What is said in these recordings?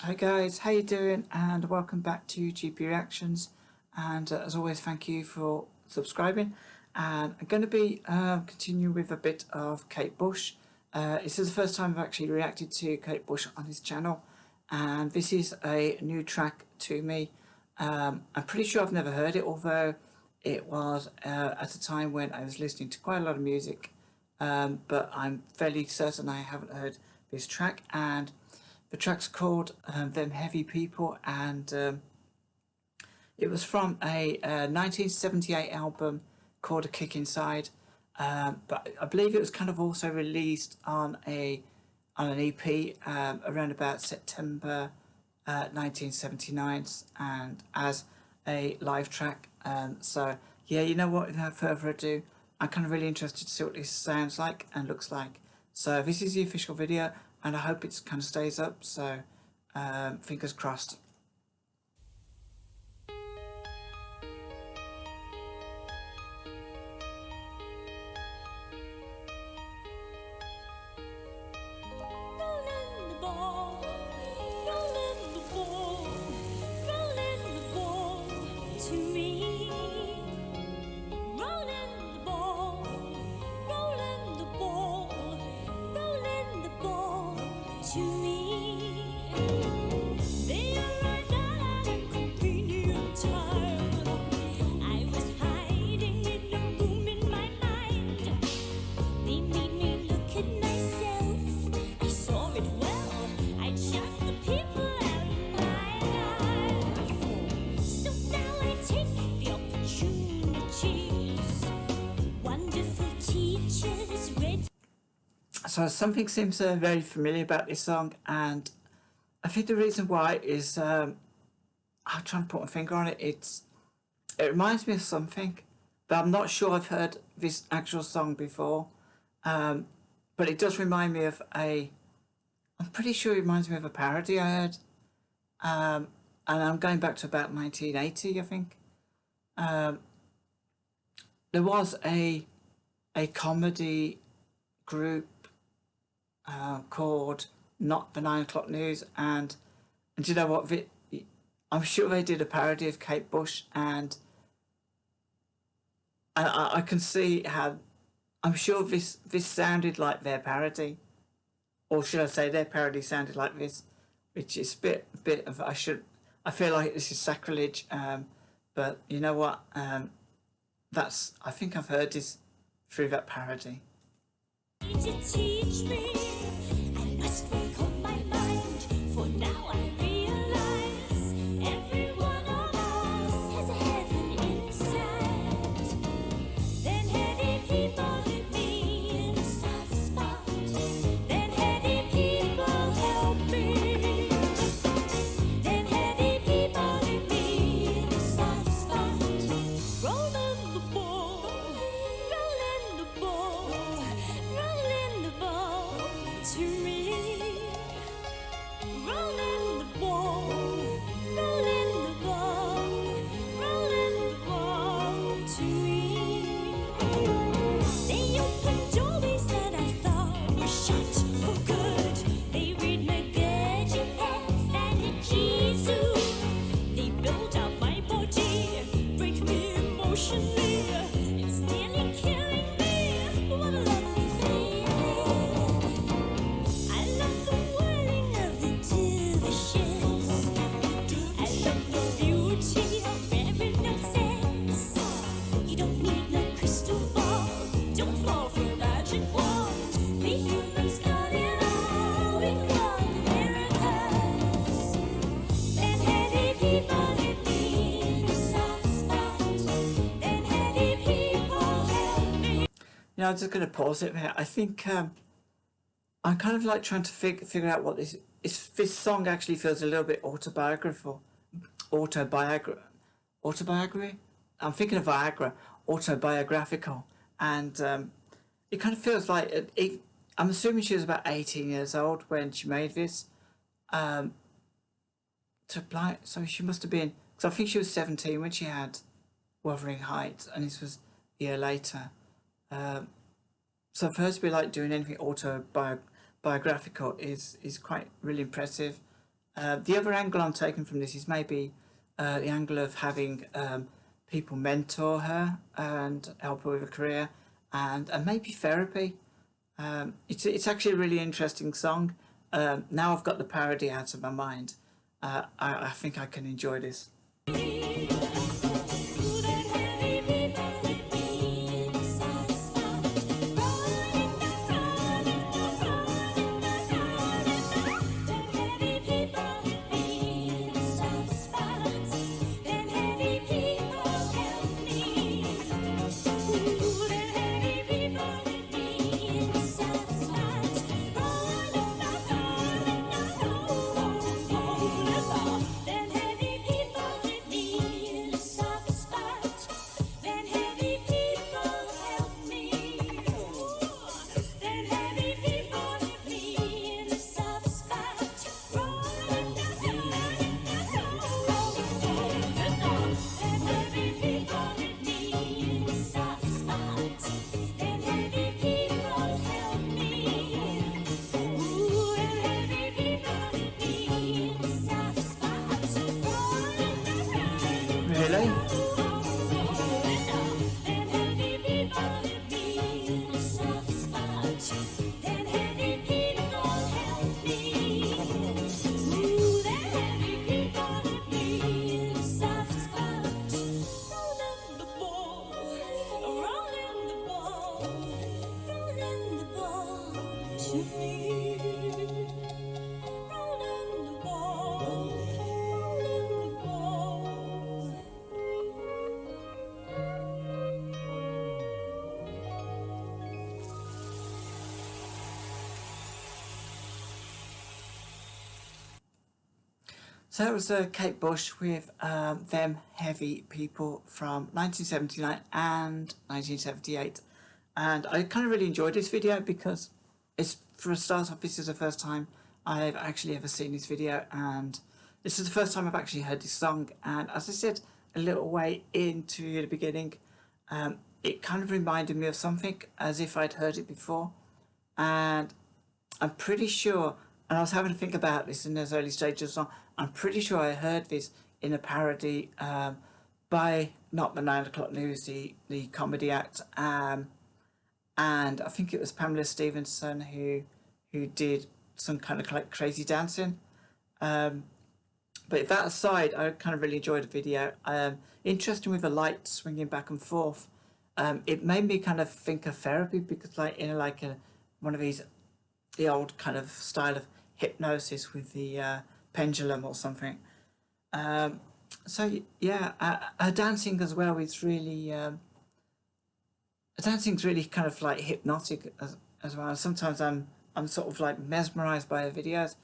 Hi guys, how you doing? And welcome back to GP Reactions. And as always, thank you for subscribing. And I'm going to be continuing with a bit of Kate Bush. This is the first time I've actually reacted to Kate Bush on his channel, and this is a new track to me. I'm pretty sure I've never heard it, although it was at a time when I was listening to quite a lot of music. But I'm fairly certain I haven't heard this track, and the track's called Them Heavy People, and it was from a 1978 album called A Kick Inside, but I believe it was kind of also released on an EP around about September 1979, and as a live track. So yeah, you know what, without further ado, I'm kind of really interested to see what this sounds like and looks like. So this is the official video, and I hope it kind of stays up, so fingers crossed. Rolling the ball, rolling the ball, rolling the ball to me. Rolling the ball, rolling the ball, rolling the ball to me. They arrived at a convenient time. I was hiding in a room in my mind. They made me look at myself. I saw it well. I'd shut the people out of my life. So now I take the opportunities. Wonderful teachers read. So something seems very familiar about this song, and I think the reason why is I'm trying to put my finger on it. It reminds me of something, but I'm not sure I've heard this actual song before. But it does remind me of I'm pretty sure it reminds me of a parody I heard. And I'm going back to about 1980, I think. There was a comedy group called Not the 9 O'Clock News, and you know what? I'm sure they did a parody of Kate Bush, and I can see how I'm sure this sounded like their parody, or should I say their parody sounded like this, which is a bit of I feel like this is sacrilege, but you know what? I think I've heard this through that parody. To teach me, I must make up my mind. For now I realize every one of us has a heaven inside. Then heady people hit me in a soft spot. Then heady people help me. Then heady people hit me in a soft spot. Rolling the ball, rolling the ball, rolling the ball to me. Rolling the ball, rolling the ball, rolling the ball to me. They opened doorways that I thought were shut for good. They read Medvedev and Jesus. They build up my body, break me emotionally. It's nearly killing me. What a lovely feeling. I love the whirling of the divisions. I love the beauty of every nonsense. You don't need no crystal ball. Don't fall for a magic wand. We humans got it all. We call miracles. Then heady people hit me in a soft spot. Then heady people help me. You know, I'm just going to pause it there. I think I'm kind of like trying to figure out what this song actually feels a little bit autobiographical. Autobiography? I'm thinking of Viagra. Autobiographical. And it kind of feels like I'm assuming she was about 18 years old when she made this. So she must have been, because I think she was 17 when she had Wuthering Heights, and this was a year later. So for her to be like doing anything autobiographical is quite really impressive. The other angle I'm taking from this is maybe the angle of having people mentor her and help her with a career, and maybe therapy. It's actually a really interesting song. Now I've got the parody out of my mind. I think I can enjoy this. Really? So that was Kate Bush with Them Heavy People from 1979 and 1978. And I kind of really enjoyed this video because it's, for a start off, this is the first time I've actually ever seen this video, and this is the first time I've actually heard this song. And as I said a little way into the beginning, it kind of reminded me of something as if I'd heard it before. And I'm pretty sure, and I was having to think about this in those early stages of the song, I'm pretty sure I heard this in a parody by Not the 9 O'Clock News, the comedy act, and I think it was Pamela Stevenson who did some kind of like crazy dancing. But that aside, I kind of really enjoyed the video. Interesting with the light swinging back and forth. It made me kind of think of therapy, because like in like one of these, the old kind of style of hypnosis with the pendulum or something. So yeah, her dancing as well is really, her dancing's really kind of like hypnotic as well. Sometimes I'm sort of like mesmerized by her videos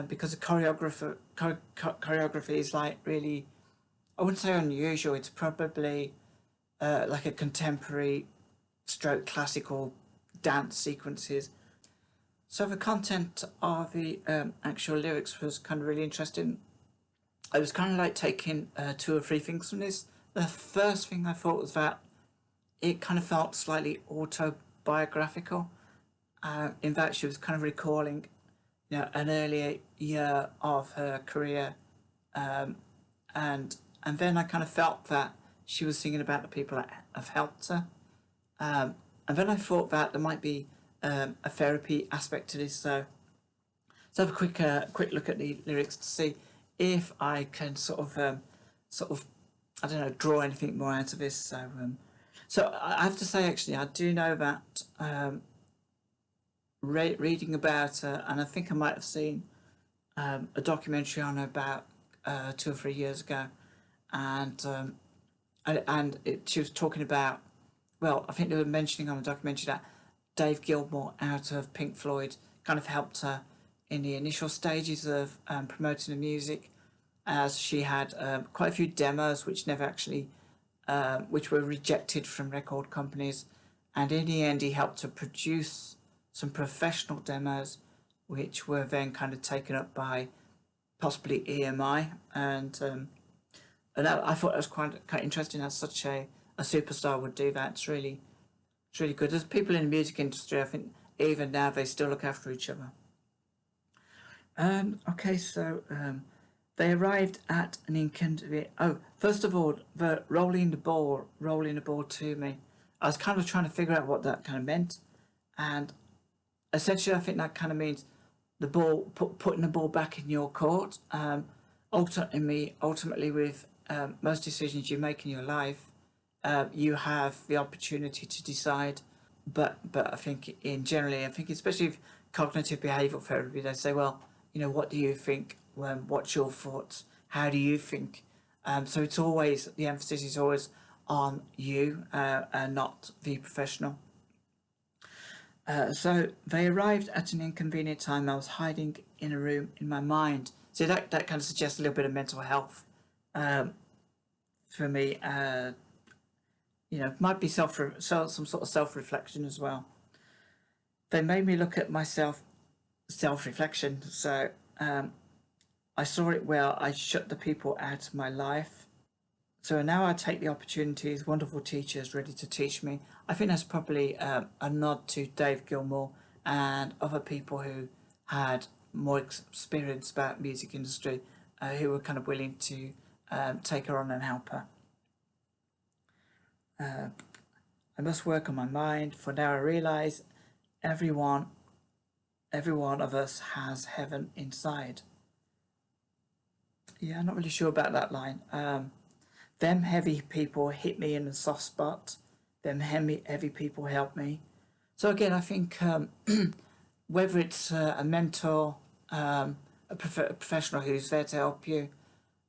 because the choreography is like really, I wouldn't say unusual. It's probably like a contemporary stroke classical dance sequences. So the content of the actual lyrics was kind of really interesting. I was kind of like taking 2 or 3 things from this. The first thing I thought was that it kind of felt slightly autobiographical, in that she was kind of recalling, an earlier year of her career, and then I kind of felt that she was singing about the people that have helped her, and then I thought that there might be a therapy aspect to this. So have a quick look at the lyrics to see if I can sort of I don't know, draw anything more out of this. So I have to say, actually, I do know that reading about her, and I think I might have seen a documentary on her about 2 or 3 years ago, and she was talking about, well, I think they were mentioning on the documentary that Dave Gilmour out of Pink Floyd kind of helped her in the initial stages of promoting the music, as she had quite a few demos which never actually, which were rejected from record companies, and in the end he helped to produce some professional demos which were then kind of taken up by possibly EMI, and I thought that was quite interesting, as such a superstar would do that. It's really good. There's people in the music industry, I think even now, they still look after each other. Okay, so they arrived at an inconvenient. Oh, first of all, the rolling the ball to me. I was kind of trying to figure out what that kind of meant, and essentially, I think that kind of means the ball, putting the ball back in your court. Ultimately, with most decisions you make in your life, you have the opportunity to decide. But I think I think especially with cognitive behavioural therapy, they say, well, what do you think? What's your thoughts? How do you think? So it's always the emphasis is always on you and not the professional. So they arrived at an inconvenient time. I was hiding in a room in my mind. So that kind of suggests a little bit of mental health for me. Might be some sort of self reflection as well. They made me look at myself, self reflection. So I saw it well. I shut the people out of my life. So now I take the opportunities, wonderful teachers ready to teach me. I think that's probably a nod to Dave Gilmour and other people who had more experience about music industry, who were kind of willing to take her on and help her. I must work on my mind, for now I realise every one of us has heaven inside. Yeah, I'm not really sure about that line. Them heavy people hit me in the soft spot. Them heavy people help me. So again, I think whether it's a mentor, a professional who's there to help you,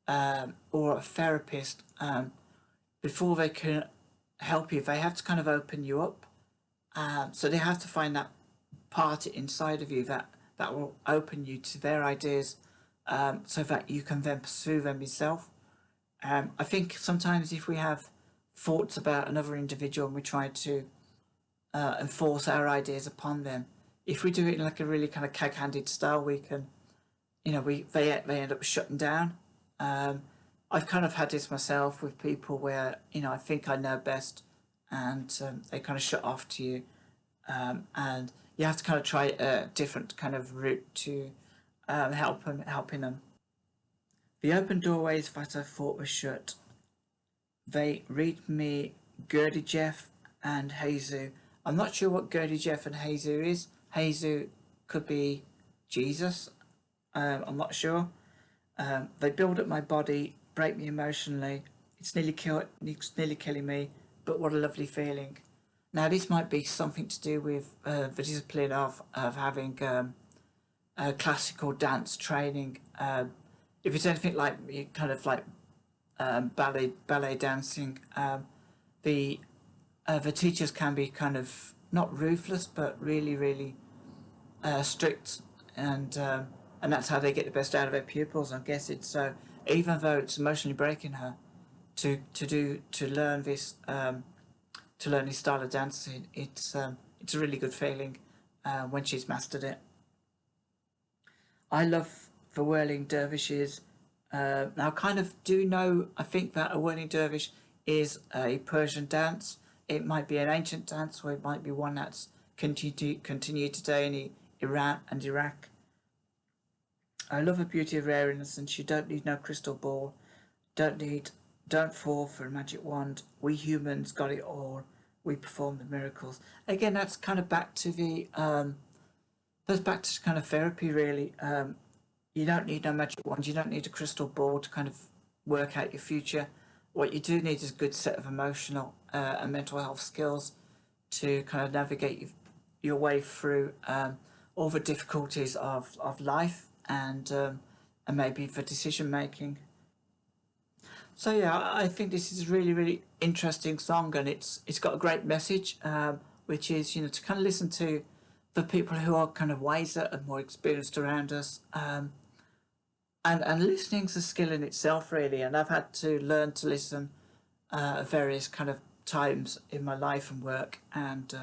or a therapist, before they can help you, they have to kind of open you up. So they have to find that part inside of you that will open you to their ideas, so that you can then pursue them yourself. I think sometimes if we have thoughts about another individual and we try to enforce our ideas upon them, if we do it in like a really kind of cag-handed style, we can, they end up shutting down. I've kind of had this myself with people where I think I know best, and they kind of shut off to you, and you have to kind of try a different kind of route to helping them. The open doorways that I thought were shut, they read me Gurdjieff and Jesu. I'm not sure what Gurdjieff and Jesu is. Jesu could be Jesus. I'm not sure. They build up my body, break me emotionally. It's nearly killing me, but what a lovely feeling. Now this might be something to do with the discipline of having classical dance training. If it's anything like kind of like ballet dancing, the teachers can be kind of not ruthless but really strict, and that's how they get the best out of their pupils. I guess it's so even though it's emotionally breaking her to learn this style of dancing, it's a really good feeling when she's mastered it. I love the whirling dervishes. Now, I kind of do know, I think that a whirling dervish is a Persian dance. It might be an ancient dance, or it might be one that's continued today in Iran and Iraq. I love the beauty of rare innocence. You don't need no crystal ball. Don't fall for a magic wand. We humans got it all. We perform the miracles. Again, that's kind of back to that's back to kind of therapy, really. You don't need no magic wand. You don't need a crystal ball to kind of work out your future. What you do need is a good set of emotional and mental health skills to kind of navigate your way through all the difficulties of life, and maybe the decision making. So yeah, I think this is a really interesting song, and it's got a great message, which is to kind of listen to the people who are kind of wiser and more experienced around us, and listening's a skill in itself, really. And I've had to learn to listen at various kind of times in my life and work, and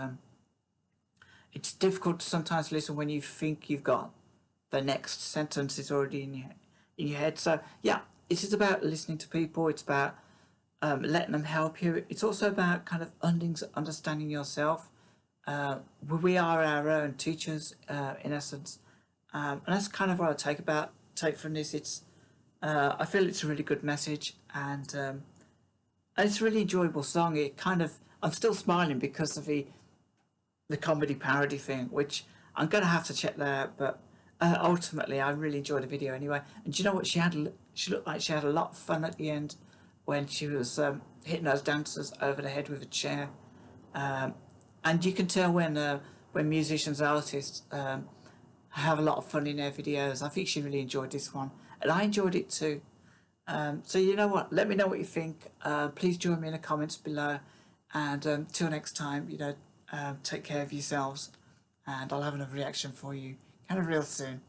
it's difficult to sometimes listen when you think you've got the next sentence is already in your head. So yeah, it is about listening to people. It's about letting them help you. It's also about kind of understanding yourself. We are our own teachers, in essence, And that's kind of what I take from this. I feel it's a really good message, and it's a really enjoyable song. I'm still smiling because of the comedy parody thing, which I'm gonna have to check that out. But ultimately, I really enjoyed the video anyway. And do you know what? She looked like she had a lot of fun at the end when she was hitting those dancers over the head with a chair. And you can tell when musicians, artists have a lot of fun in their videos. I think she really enjoyed this one, and I enjoyed it too. So you know what? Let me know what you think. Please join me in the comments below, and till next time, take care of yourselves, and I'll have another reaction for you kind of real soon.